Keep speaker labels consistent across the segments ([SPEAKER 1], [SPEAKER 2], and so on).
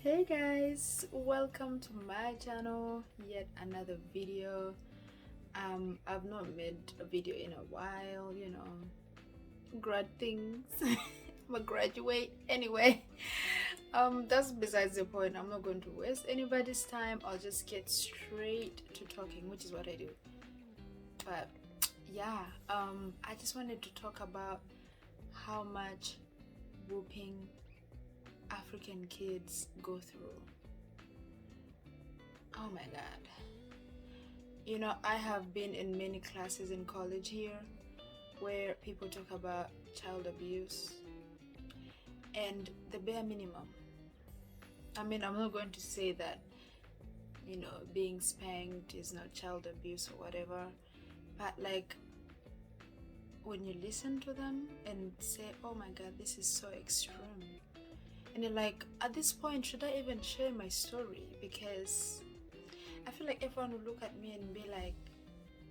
[SPEAKER 1] Hey guys, welcome to my channel. Yet another video. I've not made a video in a while, grad things. I'm a graduate anyway. That's besides the point. I'm not going to waste anybody's time. I'll just get straight to talking, which is what I do. But yeah, I just wanted to talk about how much whooping African kids go through. Oh my god. I have been in many classes in college here where people talk about child abuse and the bare minimum. I'm not going to say that, being spanked is not child abuse or whatever, but like when you listen to them and say, oh my god, this is so extreme. And you're like, at this point, should I even share my story? Because I feel like everyone will look at me and be like,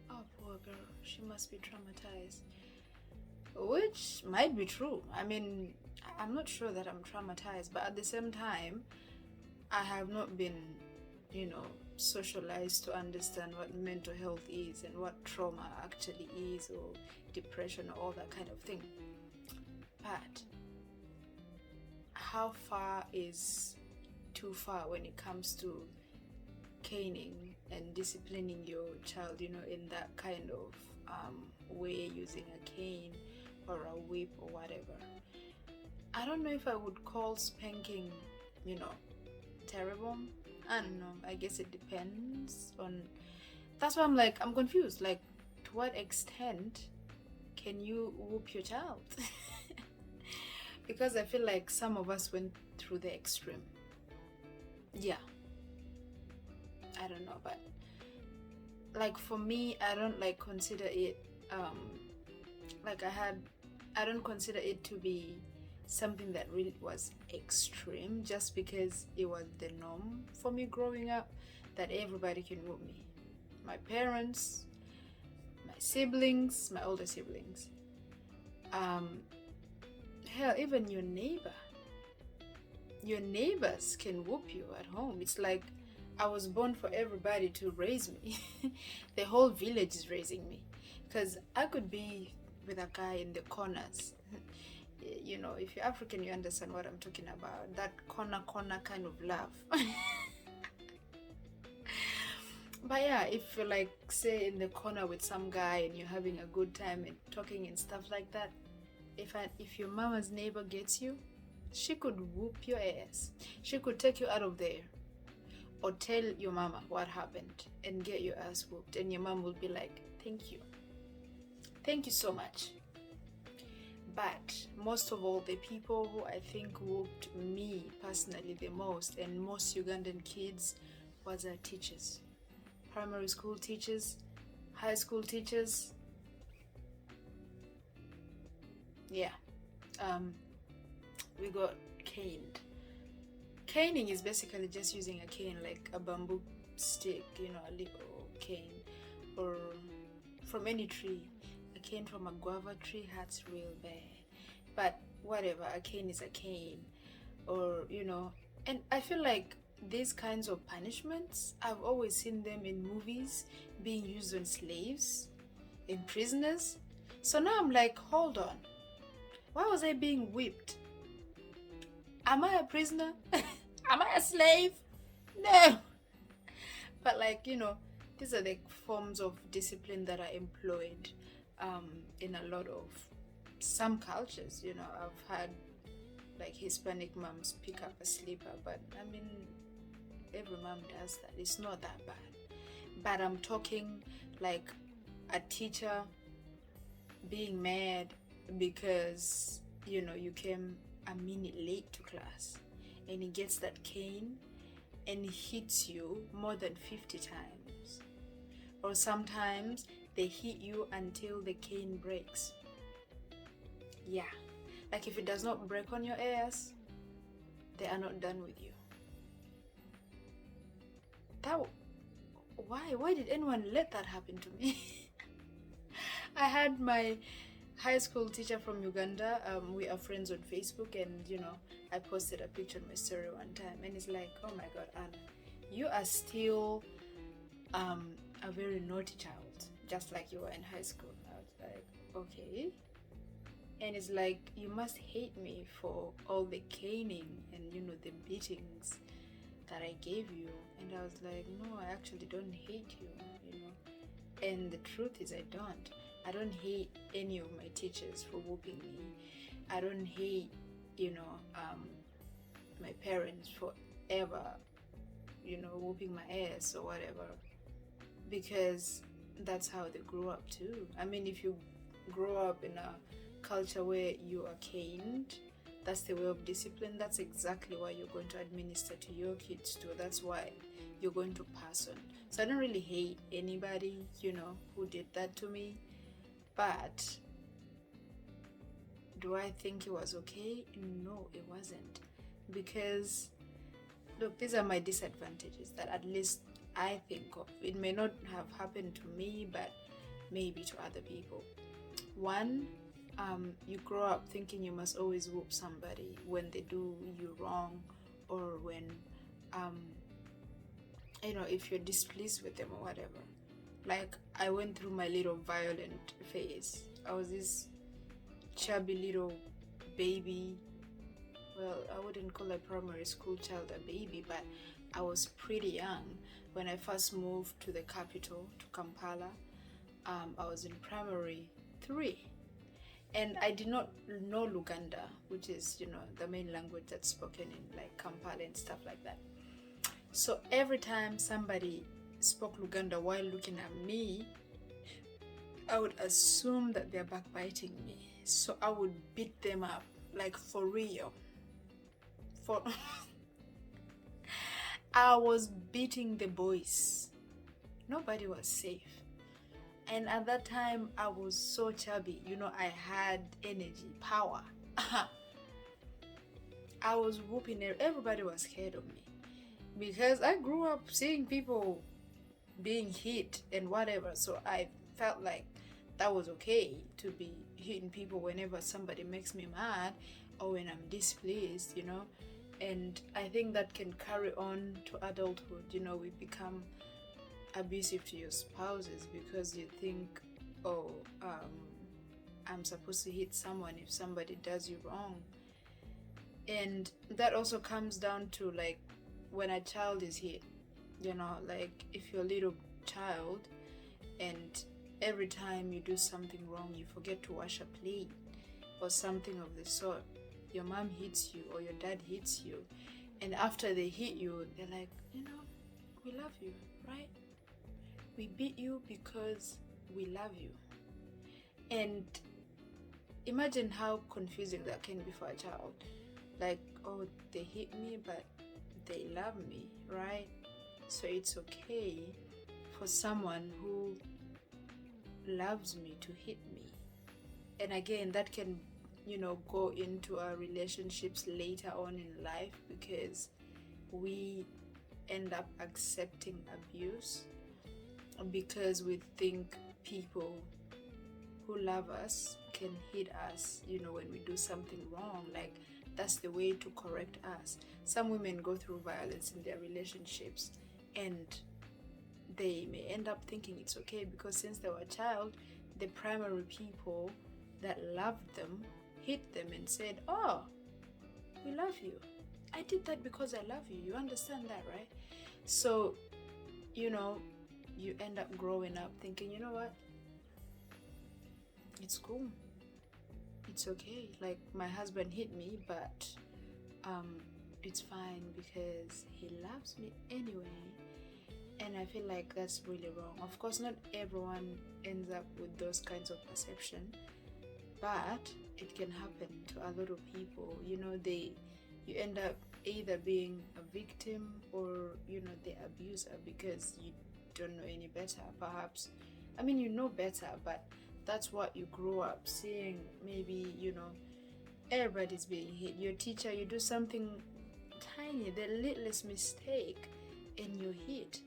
[SPEAKER 1] oh, poor girl, she must be traumatized. Which might be true. I'm not sure that I'm traumatized, but at the same time, I have not been, socialized to understand what mental health is and what trauma actually is, or depression, or all that kind of thing. But how far is too far when it comes to caning and disciplining your child, in that kind of way, using a cane or a whip or whatever? I don't know if I would call spanking, terrible. I don't know. I guess it depends on. That's why I'm confused. Like, to what extent can you whoop your child? Because I feel like some of us went through the extreme. Yeah. I don't know, but like for me, I don't consider it I don't consider it to be something that really was extreme, just because it was the norm for me growing up that everybody can whoop me. My parents, my siblings, my older siblings. Hell, even your neighbors can whoop you at home. It's like I was born for everybody to raise me. The whole village is raising me, because I could be with a guy in the corners. If you're African, you understand what I'm talking about. That corner kind of love. But yeah, if you're say in the corner with some guy and you're having a good time and talking and stuff like that, if your mama's neighbor gets you, she could whoop your ass. She could take you out of there, or tell your mama what happened and get your ass whooped, and your mom will be like, thank you so much. But most of all, the people who I think whooped me personally the most, and most Ugandan kids, was our teachers. Primary school teachers, high school teachers. Yeah. We got caned. Caning is basically just using a cane, like a bamboo stick, a little cane, or from any tree. A cane from a guava tree hurts real bad. But whatever, a cane is a cane. Or, and I feel like these kinds of punishments, I've always seen them in movies being used on slaves, in prisoners. So now I'm like, hold on. Why was I being whipped? Am I a prisoner? Am I a slave? No. But these are the forms of discipline that are employed in a lot of some cultures. I've had Hispanic moms pick up a sleeper, but every mom does that. It's not that bad. But I'm talking like a teacher being mad because you came a minute late to class, and he gets that cane and hits you more than 50 times, or sometimes they hit you until the cane breaks. Yeah, if it does not break on your ass, they are not done with you. Why did anyone let that happen to me? I had my high school teacher from Uganda. We are friends on Facebook, and I posted a picture on my story one time, and it's like, oh my God, Anna, you are still a very naughty child, just like you were in high school. I was like, okay. And it's like, you must hate me for all the caning and the beatings that I gave you. And I was like, no, I actually don't hate you. And the truth is, I don't hate any of my teachers for whooping me. I don't hate my parents for ever whooping my ass or whatever, because that's how they grew up too. I mean, if you grow up in a culture where you are caned, that's the way of discipline. That's exactly why you're going to administer to your kids too. That's why you're going to pass on. So I don't really hate anybody who did that to me, but do I think it was okay? No, it wasn't. Because look, these are my disadvantages that at least I think of. It may not have happened to me, but maybe to other people. One, you grow up thinking you must always whoop somebody when they do you wrong, or when if you're displeased with them or whatever. Like, I went through my little violent phase. I was this chubby little baby. Well, I wouldn't call a primary school child a baby, but I was pretty young when I first moved to the capital, to Kampala. I was in primary 3, and I did not know Luganda, which is the main language that's spoken in like Kampala and stuff like that. So every time somebody spoke Luganda while looking at me, I would assume that they're backbiting me. So I would beat them up, like for real. I was beating the boys. Nobody was safe. And at that time, I was so chubby. I had energy, power. I was whooping it. Everybody was scared of me. Because I grew up seeing people being hit and whatever. So I felt like that was okay to be hitting people whenever somebody makes me mad or when I'm displeased, And I think that can carry on to adulthood. We become abusive to your spouses because you think, oh, I'm supposed to hit someone if somebody does you wrong. And that also comes down to like when a child is hit, like if you're a little child and every time you do something wrong, you forget to wash a plate or something of the sort, your mom hits you or your dad hits you, and after they hit you, they're like, we love you, right? We beat you because we love you. And imagine how confusing that can be for a child. Like, oh, they hit me, but they love me, right? So it's okay for someone who loves me to hit me. And again, that can go into our relationships later on in life, because we end up accepting abuse because we think people who love us can hit us when we do something wrong. Like, that's the way to correct us. Some women go through violence in their relationships and they may end up thinking it's okay because since they were a child, the primary people that loved them hit them and said, oh, we love you. I did that because I love you. You understand that, right? So, you end up growing up thinking, you know what? It's cool. It's okay. Like, my husband hit me, but it's fine because he loves me anyway. And I feel like that's really wrong. Of course, not everyone ends up with those kinds of perception, but it can happen to a lot of people. You end up either being a victim or the abuser because you don't know any better. Perhaps, I mean, you know better, but that's what you grow up seeing. Maybe everybody's being hit. Your teacher, you do something tiny, the littlest mistake, and you hit.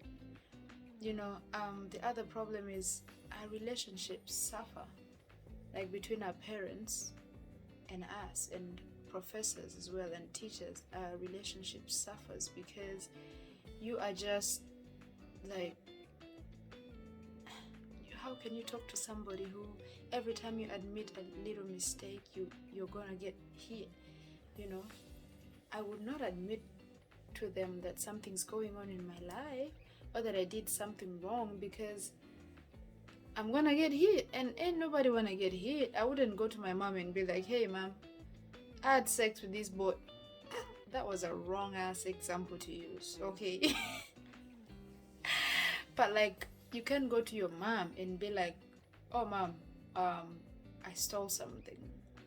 [SPEAKER 1] The other problem is our relationships suffer like between our parents and us, and professors as well, and teachers, our relationship suffers because you are just like, how can you talk to somebody who every time you admit a little mistake, you're gonna get hit? You know, I would not admit to them that something's going on in my life or that I did something wrong, because I'm gonna get hit, and ain't nobody wanna get hit. I wouldn't go to my mom and be like, hey mom, I had sex with this boy. That was a wrong ass example to use, okay? But like, you can go to your mom and be like, oh mom, I stole something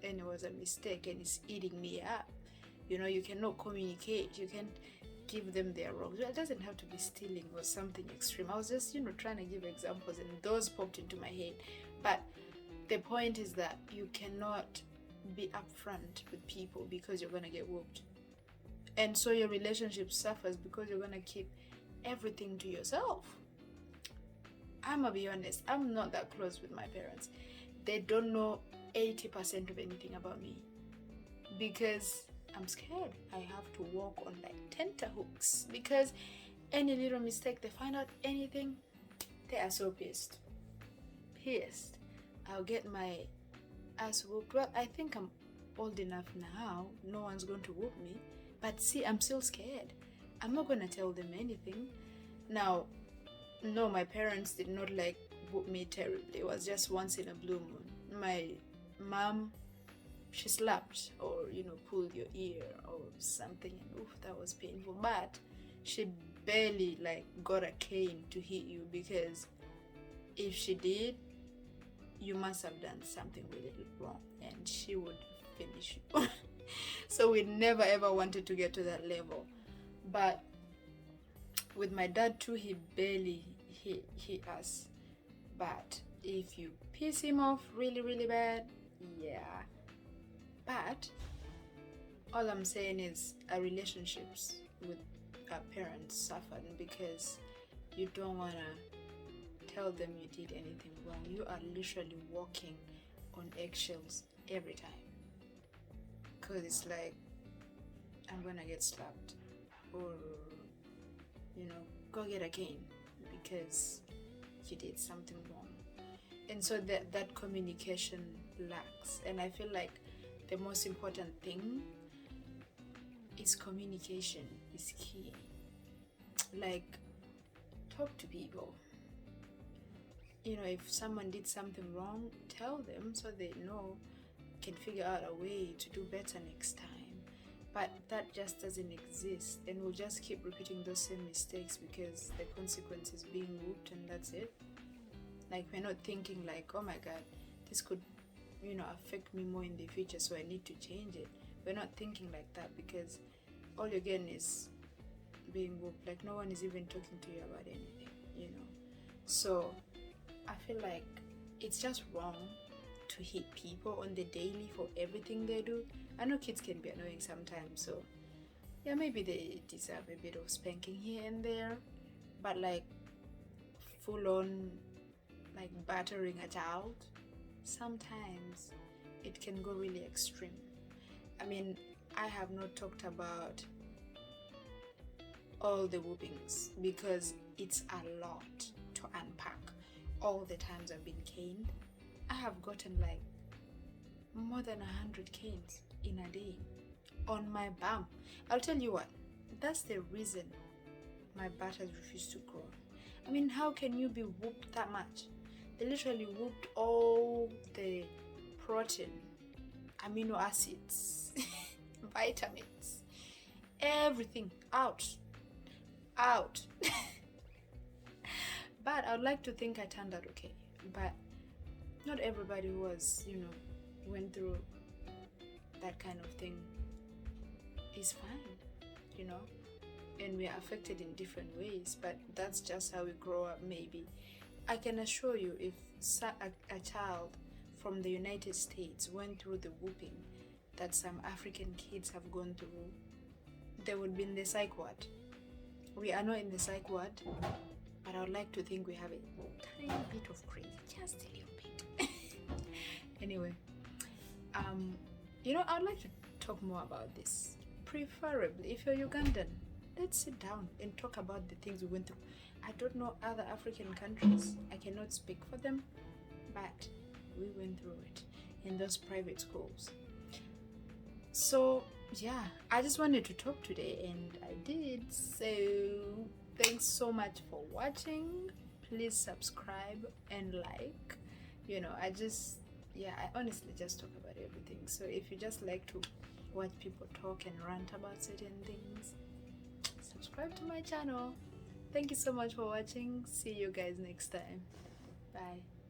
[SPEAKER 1] and it was a mistake and it's eating me up. You know, you cannot communicate. You can give them their wrongs. Well, it doesn't have to be stealing or something extreme. I was just, trying to give examples, and those popped into my head. But the point is that you cannot be upfront with people because you're going to get whooped. And so your relationship suffers because you're going to keep everything to yourself. I'm going to be honest, I'm not that close with my parents. They don't know 80% of anything about me because I'm scared. I have to walk on like tenterhooks because any little mistake, they find out anything, they are so pissed. I'll get my ass whooped. Well, I think I'm old enough now, no one's going to whoop me, but see, I'm still scared. I'm not going to tell them anything. Now, no, my parents did not like whoop me terribly. It was just once in a blue moon. My mom, she slapped or pulled your ear or something, and oof, that was painful. But she barely like got a cane to hit you, because if she did, you must have done something really wrong and she would finish you. So we never ever wanted to get to that level. But with my dad too, he barely hit us. But if you piss him off really, really bad, yeah. But all I'm saying is our relationships with our parents suffered because you don't want to tell them you did anything wrong. You are literally walking on eggshells every time, because it's like, I'm gonna get slapped, or go get a cane because you did something wrong. And so that communication lacks, and I feel like the most important thing is communication is key. Like, talk to people. If someone did something wrong, tell them so they can figure out a way to do better next time. But that just doesn't exist, and we'll just keep repeating those same mistakes because the consequence is being whooped, and that's it. Like, we're not thinking like, oh my god, this could affect me more in the future, so I need to change it. We're not thinking like that, because all you're getting is being whooped. Like, no one is even talking to you about anything. So I feel like it's just wrong to hit people on the daily for everything they do. I know kids can be annoying sometimes, so yeah, maybe they deserve a bit of spanking here and there, but like full on like battering a child, sometimes it can go really extreme. I mean, I have not talked about all the whoopings because it's a lot to unpack. All the times I've been caned, I have gotten like more than 100 canes in a day on my bum. I'll tell you what, that's the reason my butt has refused to grow. I mean, how can you be whooped that much? They literally whooped all the protein, amino acids, vitamins, everything out. But I would like to think I turned out okay. But not everybody who was, went through that kind of thing is fine, and we are affected in different ways, but that's just how we grow up. Maybe I can assure you, if a child from the United States went through the whooping that some African kids have gone through, they would be in the psych ward. We are not in the psych ward, but I would like to think we have a tiny bit of crazy, just a little bit. Anyway, you know, I'd like to talk more about this. Preferably, if you're Ugandan, let's sit down and talk about the things we went through. I don't know other African countries. I cannot speak for them, but we went through it in those private schools. So yeah, I just wanted to talk today, and I did. So thanks so much for watching. Please subscribe and like. You know, I honestly just talk about everything. So if you just like to watch people talk and rant about certain things, subscribe to my channel. Thank you so much for watching. See you guys next time. Bye.